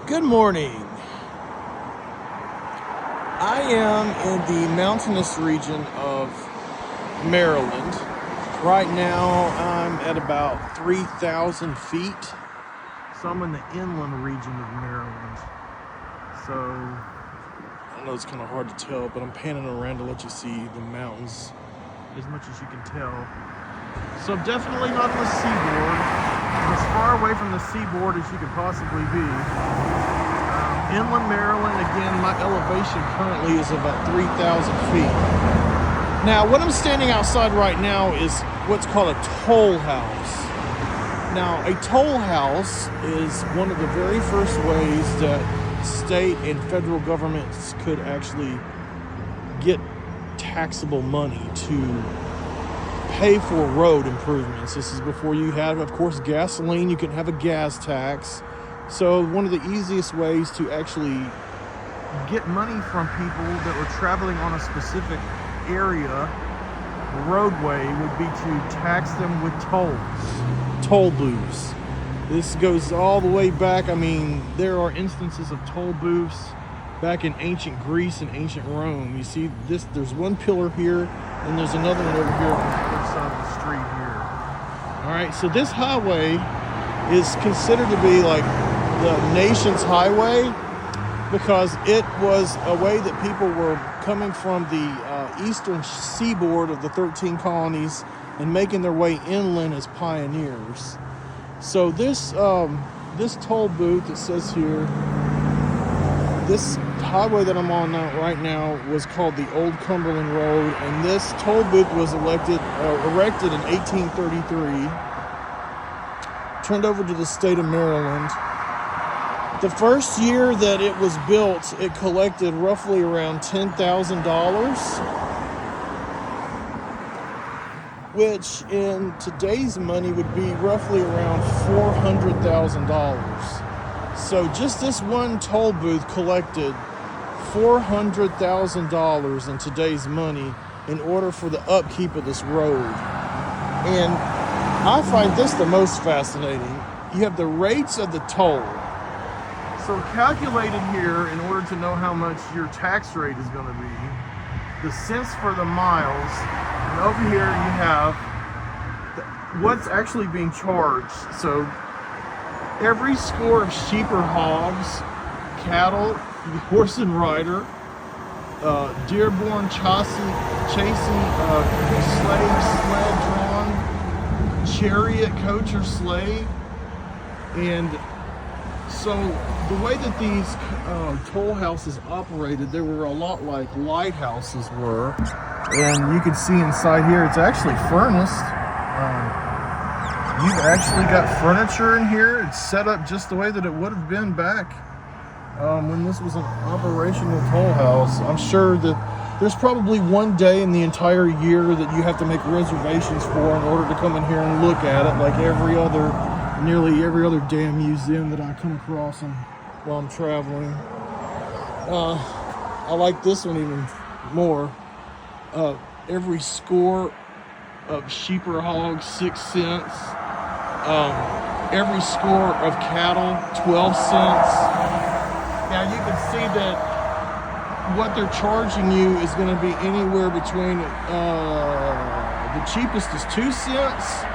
Good morning. I am in the mountainous region of Maryland. Right now I'm at about 3,000 feet. So I'm in the inland region of Maryland. So I know it's kind of hard to tell, but I'm panning around to let you see the mountains as much as you can tell. So definitely not on the seaboard. I'm as far away from the seaboard as you could possibly be. Inland Maryland, again, my elevation currently is about 3,000 feet. Now, what I'm standing outside right now is what's called a toll house. Now, a toll house is one of the very first ways that state and federal governments could actually get taxable money to pay for road improvements. This is before you have, of course, gasoline. You can have a gas tax. So one of the easiest ways to actually get money from people that were traveling on a specific area, roadway, would be to tax them with toll booths. This goes all the way back. I mean, there are instances of toll booths back in ancient Greece and ancient Rome. You see this, there's one pillar here, and there's another one over here on the other side of the street here. All right, so this highway is considered to be like the nation's highway because it was a way that people were coming from the eastern seaboard of the 13 colonies and making their way inland as pioneers. So this toll booth, it says here, this highway that I'm on right now was called the Old Cumberland Road, and this toll booth was erected in 1833, turned over to the state of Maryland. The first year that it was built, it collected roughly around $10,000, which in today's money would be roughly around $400,000. So just this one toll booth collected $400,000 in today's money in order for the upkeep of this road. And I find this the most fascinating. You have the rates of the toll. So calculated here in order to know how much your tax rate is going to be, the cents for the miles, and over here you have what's actually being charged. So every score of sheep or hogs, cattle, horse and rider, dearborn, chassis, sled drawn, chariot, coach, or sleigh, and so the way that these toll houses operated, they were a lot like lighthouses were. And you can see inside here, it's actually furnished. You've actually got furniture in here. It's set up just the way that it would have been back when this was an operational toll house. I'm sure that there's probably one day in the entire year that you have to make reservations for in order to come in here and look at it, like nearly every other damn museum that I come across while I'm traveling. I like this one even more. Every score of sheep or hogs, 6 cents. Every score of cattle, 12 cents. Now you can see that what they're charging you is going to be anywhere between, the cheapest is 2 cents.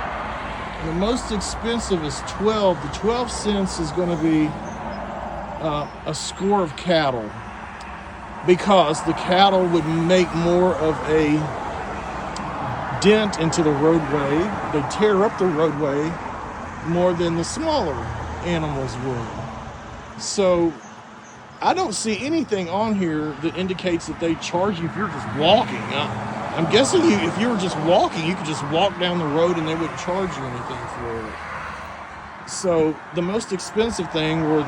The most expensive is 12. The 12 cents is going to be a score of cattle, because the cattle would make more of a dent into the roadway. They tear up the roadway more than the smaller animals would. So I don't see anything on here that indicates that they charge you if you're just walking. I'm guessing if you were just walking, you could just walk down the road and they wouldn't charge you anything for it. So the most expensive thing were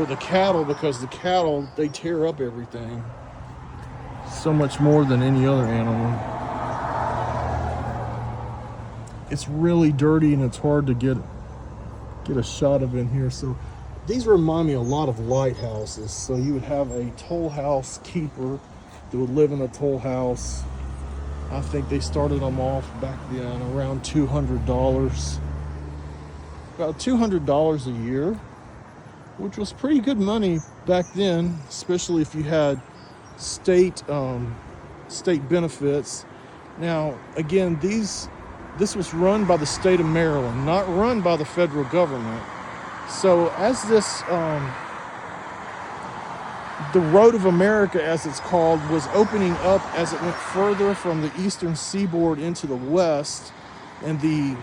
the cattle, because the cattle, they tear up everything so much more than any other animal. It's really dirty and it's hard to get a shot of in here. So these remind me a lot of lighthouses. So you would have a toll house keeper that would live in a toll house. I think they started them off back then around $200. About $200 a year which was pretty good money back then, especially if you had state benefits. Now, again, this was run by the state of Maryland, not run by the federal government. So as this, the Road of America, as it's called, was opening up as it went further from the eastern seaboard into the west, and the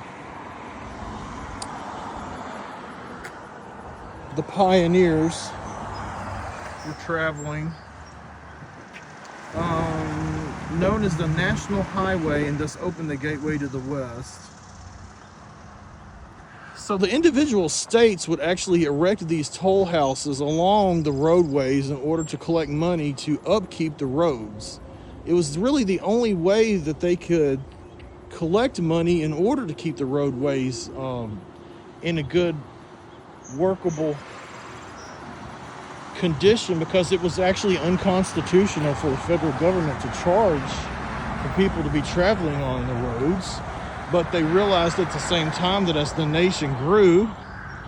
pioneers were traveling, known as the National Highway, and thus opened the gateway to the west. So the individual states would actually erect these toll houses along the roadways in order to collect money to upkeep the roads. It was really the only way that they could collect money in order to keep the roadways in a good, workable condition, because it was actually unconstitutional for the federal government to charge for people to be traveling on the roads. But they realized at the same time that as the nation grew,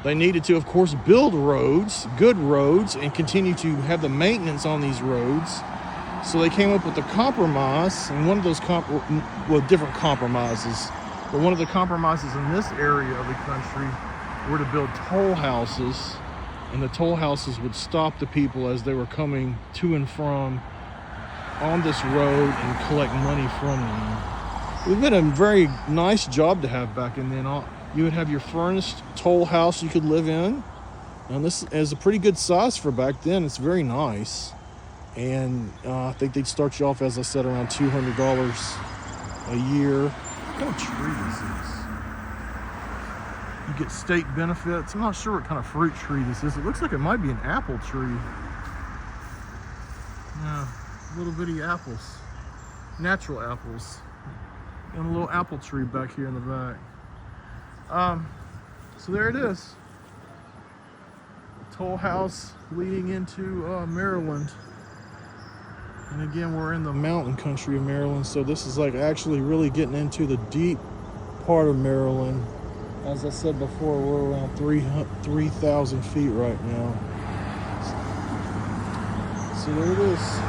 they needed to, of course, build roads, good roads, and continue to have the maintenance on these roads. So they came up with a compromise, and one of those different compromises, but one of the compromises in this area of the country were to build toll houses, and the toll houses would stop the people as they were coming to and from on this road and collect money from them. It would have been a very nice job to have back in then. You would have your furnished toll house you could live in. And this is a pretty good size for back then. It's very nice. And I think they'd start you off, as I said, around $200 a year. What kind of tree is this? You get state benefits. I'm not sure what kind of fruit tree this is. It looks like it might be an apple tree. Yeah, little bitty apples. Natural apples. And a little apple tree back here in the back. So there it is. Toll house leading into Maryland. And again, we're in the mountain country of Maryland, so this is like actually really getting into the deep part of Maryland. As I said before, we're around 3,000 feet right now. So there it is.